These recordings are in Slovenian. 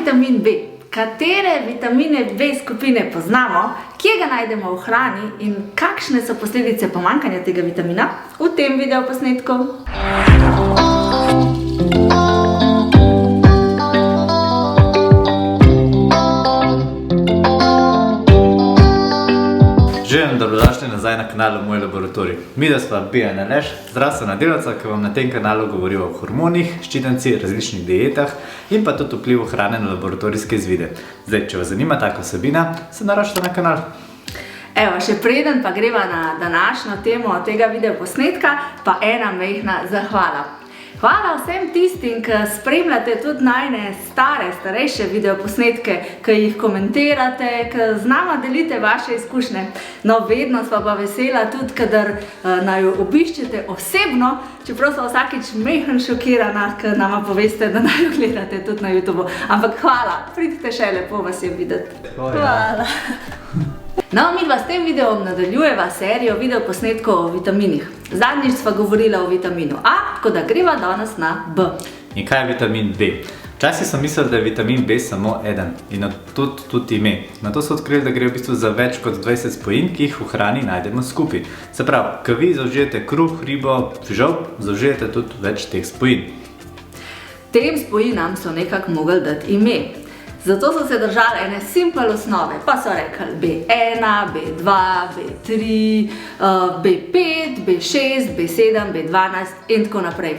vitamin B. Katere vitamine B skupine poznamo, kje ga najdemo v hrani in kakšne so posledice pomanjkanja tega vitamina v tem videoposnetku. Želim, dobrodošli nazaj na kanalu Moj laboratorij. Mi da sva Bija in Aleš, zdravstvena delavca, ki vam na tem kanalu govorijo o hormonih, ščitenci, različnih dietah in pa tudi vplivu hrane na laboratorijske izvide. Zdaj, če vas zanima taka vsebina, se naročite na kanal. Evo, še preden pa greva na današnjo temo tega videoposnetka, pa ena majhna zahvala. Hvala vsem tistim, ki spremljate tudi najne starejše videoposnetke, ki jih komentirate, ki z nama delite vaše izkušnje. No, vedno sva pa vesela tudi, kadar naju obiščete osebno, čeprav sva vsakič majhen šokirana, ker nama poveste, da naju gledate tudi na YouTubeu. Ampak hvala, pridite še, lepo vas je videti. Hvala. No, midva s tem videom nadaljujeva serijo videoposnetkov o vitaminih. Zadnjič sva govorila o vitaminu A, tako da greva danes na B. In kaj je vitamin B? Včasih sem mislil, da je vitamin B samo eden in tudi ime. Na to so odkrili, da gre v bistvu za več kot 20 spojin, ki jih v hrani najdemo skupaj. Se pravi, ko vi zaužijete kruh, ribo, fižol, zaužijete tudi več teh spojin. Tem spojinam so nekako mogli dati ime. Zato so se držali ene simple osnove, pa so rekli B1, B2, B3, B5, B6, B7, B12 in tako naprej.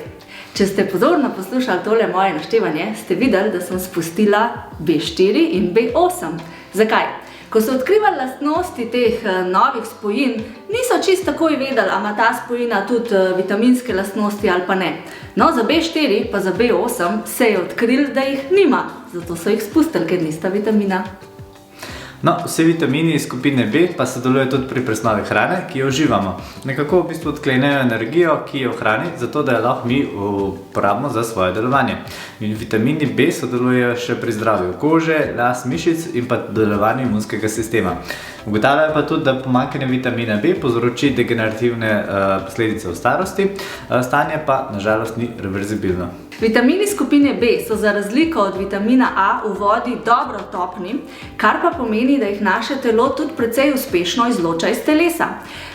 Če ste pozorno poslušali tole moje naštevanje, ste videli, da sem spustila B4 in B8. Zakaj? Ko so odkrivali lastnosti teh novih spojin, niso čisto takoj vedeli, ali ima ta spojina tudi vitaminske lastnosti ali pa ne. No, za B4 pa za B8 se je odkrili, da jih nima, zato so jih spustili, ker nista vitamina. No, vsi vitamini iz skupine B pa sodelujejo tudi pri presnovi hrane, ki jo uživamo. Nekako v bistvu odklenejo energijo, ki je v hrani, zato da jo lahko mi uporabimo za svoje delovanje. In vitamini B sodelujejo še pri zdravju kože, las, mišic in pa delovanju imunskega sistema. Ugotavljajo pa tudi, da pomanjkanje vitamina B povzroči degenerativne posledice v starosti, stanje pa nažalost ni reverzibilno. Vitamini skupine B so za razliko od vitamina A v vodi dobro topni, kar pa pomeni, da jih naše telo tudi precej uspešno izloča iz telesa.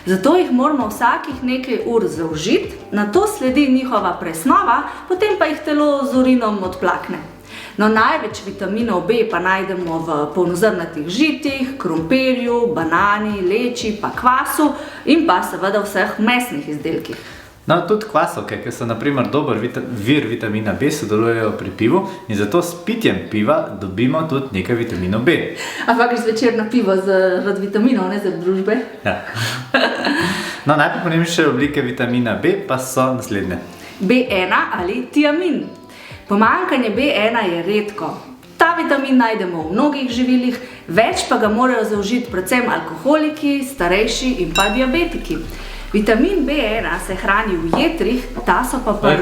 Zato jih moramo vsakih nekaj ur zaužiti, nato sledi njihova presnova, potem pa jih telo z urinom odplakne. No, največ vitaminov B pa najdemo v polnozrnatih žitih, krompirju, banani, leči, pa kvasu in pa seveda vseh mesnih izdelkih. No, tudi kvasovke, ki so na primer dober vir vitamina B, sodelujejo pri pivu in zato s pitjem piva dobimo tudi nekaj vitaminov B. Ampak greš zvečer na pivo zaradi vitaminov, ne za družbe? Ja. No, najpomembnejše oblike vitamina B pa so naslednje. B1 ali tiamin. Pomanjkanje B1 je redko. Ta vitamin najdemo v mnogih živilih, več pa ga morajo zaužiti predvsem alkoholiki, starejši in pa diabetiki. Vitamin B1 se hrani v jetrih, ta so pa pri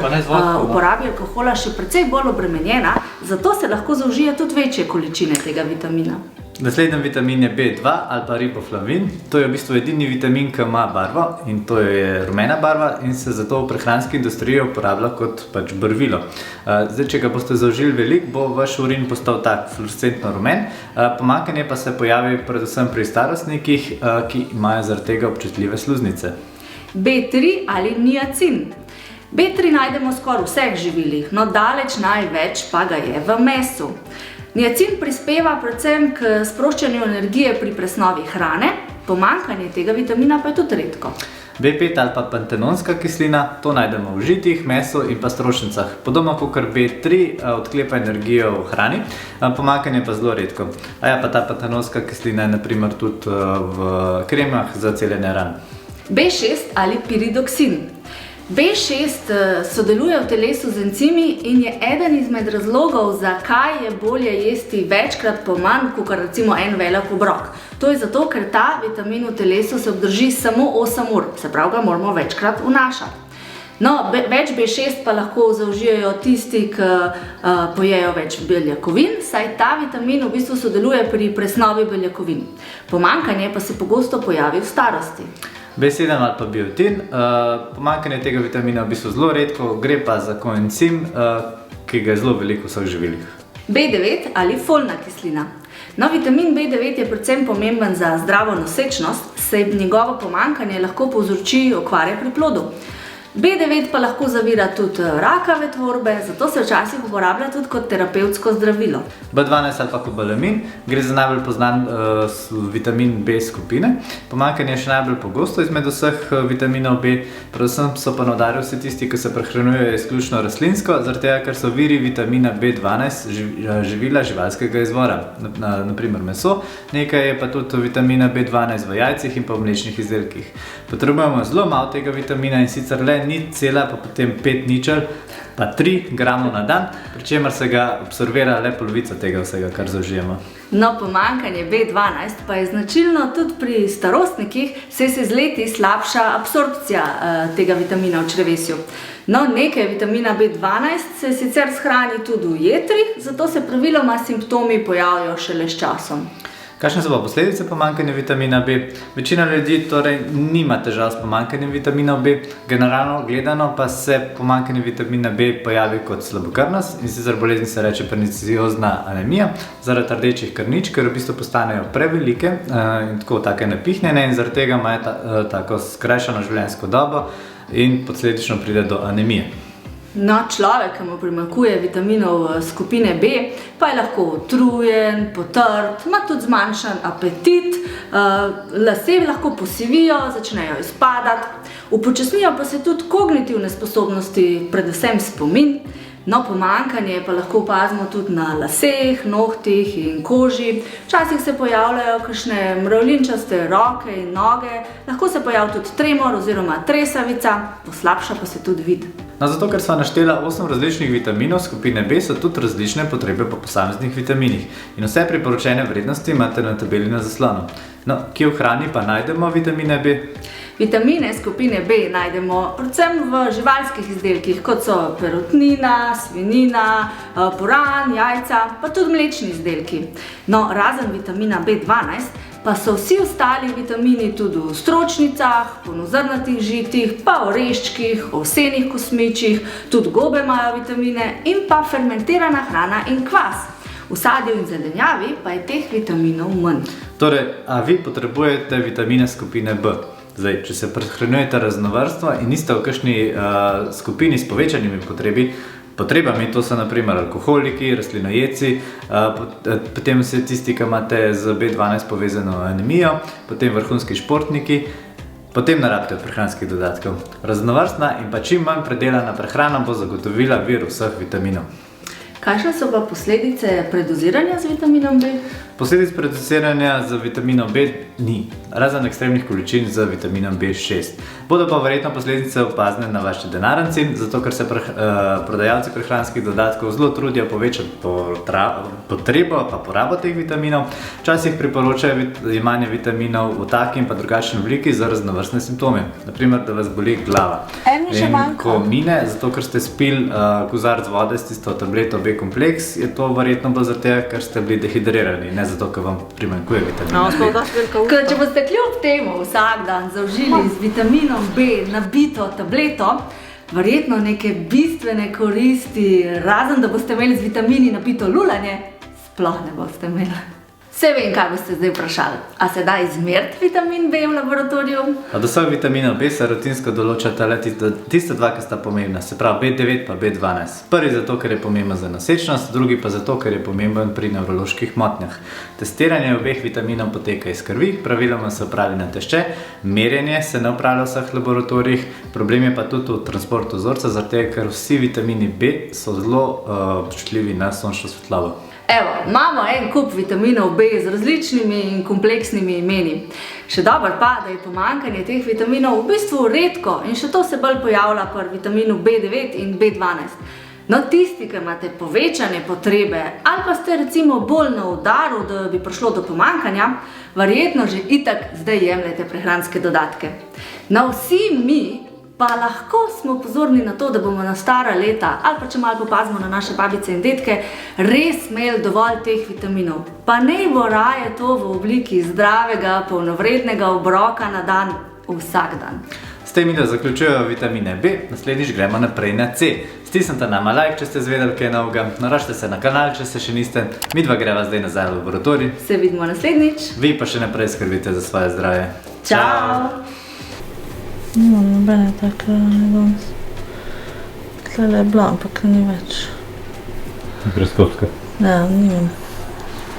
uporabi alkohola še precej bolj obremenjena, zato se lahko zaužije tudi večje količine tega vitamina. Naslednji vitamin je B2 ali pa riboflavin. To je v bistvu edini vitamin, ki ima barvo in to je rumena barva in se zato v prehranski industriji uporablja kot pač barvilo. Zdaj, če ga boste zaužili veliko, bo vaš urin postal tak fluorescentno rumen, pomanjkanje pa se pojavi predvsem pri starostnikih, ki imajo zaradi tega občutljive sluznice. B3 ali niacin. B3 najdemo skoraj v vseh živilih, no daleč največ pa ga je v mesu. Niacin prispeva predvsem k sproščanju energije pri presnovi hrane, pomanjkanje tega vitamina pa je tudi redko. B5 ali pa pantenonska kislina, to najdemo v žitih, mesu in pa stročnicah. Podobno kot B3 odklepa energijo v hrani, pomanjkanje pa zelo redko. A ja, pa ta pantenonska kislina je na primer tudi v kremah za celjenje ran. B6 ali piridoksin. B6 sodeluje v telesu z encimi in je eden izmed razlogov, zakaj je bolje jesti večkrat po manj, kot recimo en velik obrok. To je zato, ker ta vitamin v telesu se obdrži samo 8 ur, se pravi ga moramo večkrat vnašati. No, več B6 pa lahko zaužijajo tisti, ki pojejo več beljakovin, saj ta vitamin v bistvu sodeluje pri presnovi beljakovin. Pomanjkanje pa se pogosto pojavi v starosti. B7 ali pa biotin, pomanjkanje tega vitamina v bistvu zelo redko, gre pa za koencim, ki ga je zelo veliko v vseh živilih. B9 ali folna kislina. No, vitamin B9 je predvsem pomemben za zdravo nosečnost, saj njegovo pomanjkanje lahko povzroči okvare pri plodu. B9 pa lahko zavira tudi rakave tvorbe, zato se včasih uporablja tudi kot terapevtsko zdravilo. B12 ali pa kobalamin gre za najbolj poznan vitamin B skupine. Pomanjkanje je še najbolj pogosto izmed vseh vitaminov B, predvsem so pa na udaru vsi tisti, ki se prehranjujejo izključno rastlinsko, zaradi tega, ker so viri vitamina B12 živila živalskega izvora, na primer meso, nekaj je pa tudi vitamina B12 v jajcih in pa v mlečnih izdelkih. Potrebujemo zelo malo tega vitamina in sicer le 0,5 pa potem 5 ničel, pa 3 gramov na dan, pri čemer se ga absorbira le polovica tega vsega, kar zaužijemo. No, pomanjkanje B12 pa je značilno tudi pri starostnikih, saj se z leti slabša absorpcija tega vitamina v črevesju. No, nekaj vitamina B12 se sicer shrani tudi v jetrih, zato se praviloma simptomi pojavijo šele s časom. Kakšne so pa posledice pomanjkanja vitamina B? Večina ljudi torej nima težav s pomanjkanjem vitamina B, generalno gledano pa se pomanjkanje vitamina B pojavi kot slabokrvnost in sicer bolezni se reče perniciozna anemija zaradi rdečih krvničk, ker v bistvu postanejo prevelike in tako take napihnjene in zaradi tega imajo tako skrajšano življenjsko dobo in posledično pride do anemije. No, človek, ki mu primanjkuje vitaminov skupine B, pa je lahko utrujen, potrt, ima tudi zmanjšan apetit, lasje lahko posivijo, začnejo izpadati, upočasnijo pa se tudi kognitivne sposobnosti, predvsem spomin. No, pomanjkanje pa lahko opazimo tudi na laseh, nohtih in koži. Včasih se pojavljajo kakšne mravljinčaste roke in noge, lahko se pojavi tudi tremor oziroma tresavica, poslabša pa se tudi vid. No, zato, ker sva naštela 8 različnih vitaminov skupine B, so tudi različne potrebe po posameznih vitaminih. In vse priporočene vrednosti imate na tabeli na zaslonu. No, kje v hrani pa najdemo vitamine B? Vitamine skupine B najdemo predvsem v živalskih izdelkih, kot so perutnina, svinjina, puran, jajca, pa tudi mlečni izdelki. No, razen vitamina B12, pa so vsi ostali vitamini tudi v stročnicah, polnozrnatih žitih, pa oreščkih, ovsenih kosmičih, tudi gobe imajo vitamine in pa fermentirana hrana in kvas. V sadju in zelenjavi pa je teh vitaminov manj. Torej, a vi potrebujete vitamine skupine B? Zdaj, če se prehranjujete raznovrstno in niste v kakšni skupini s povečanimi potrebami, to so na primer alkoholiki, rastlinojedci, potem vsi tisti, ki imate z B12 povezano anemijo, potem vrhunski športniki, potem ne rabite prehranskih dodatkov. Raznovrstna in pa čim manj predelana prehrana bo zagotovila vir vseh vitaminov. Kakšne so pa posledice predoziranja z vitaminom B? Posledic predoziranja z vitaminom B ni, razen ekstremnih količin z vitaminom B6. Bodo pa verjetno posledice opazne na vaši denarnici, zato ker se prodajalci prehranskih dodatkov zelo trudijo povečati potrebo pa porabo teh vitaminov. Včasih priporočajo jemanje vitaminov v taki in pa drugačni obliki za raznovrstne simptome. Naprimer, da vas boli glava. In ko mine, zato ker ste spili kozarec vode s tisto tableto B kompleks, je to verjetno bolj zaradi tega, ker ste bili dehidrirani, ne zato, ker vam primanjkuje vitamina B. Če boste kljub temu vsak dan zaužili z vitaminom B nabito tableto, verjetno neke bistvene koristi, razen da boste imeli z vitamini nabito lulanje, sploh ne boste imeli. Saj vem, kaj boste zdaj vprašali. A se da izmeriti vitamin B v laboratoriju? Od vseh vitaminov B se rutinsko določata le tiste dva, ki sta pomembna, se pravi B9 pa B12. Prvi zato, ker je pomemben za nosečnost, drugi pa zato, ker je pomemben pri nevroloških motnjah. Testiranje obeh vitaminov poteka iz krvi, praviloma se opravi na tešče, merjenje se ne opravlja v vseh laboratorijih, problem je pa tudi v transportu vzorca, zaradi tega, ker vsi vitamini B so zelo občutljivi na sončno svetlobo. Evo, imamo en kup vitaminov B z različnimi in kompleksnimi imeni. Še dobro pa, da je pomanjkanje teh vitaminov v bistvu redko in še to se bolj pojavlja pri vitaminu B9 in B12. No, tisti, ki imate povečane potrebe ali pa ste recimo bolj na udaru, da bi prišlo do pomanjkanja, verjetno že itak zdaj jemljete prehranske dodatke. No, vsi mi pa lahko smo pozorni na to, da bomo na stara leta, ali pa če malo popazimo na naše babice in detke, res imeli dovolj teh vitaminov. Pa naj bo raje to v obliki zdravega, polnovrednega obroka na dan, vsak dan. S tem, da zaključujejo vitamine B, naslednjič gremo naprej na C. S Stisnite nam like, če ste izvedeli kaj novega, naročite se na kanal, če se še niste. Midva greva zdaj nazaj v laboratorij. Se vidimo naslednjič. Vi pa še naprej skrbite za svoje zdravje. Čau! Nimam nobene take danes. Tlele je bila, ampak ni več. Preskopska. Ja, nimam.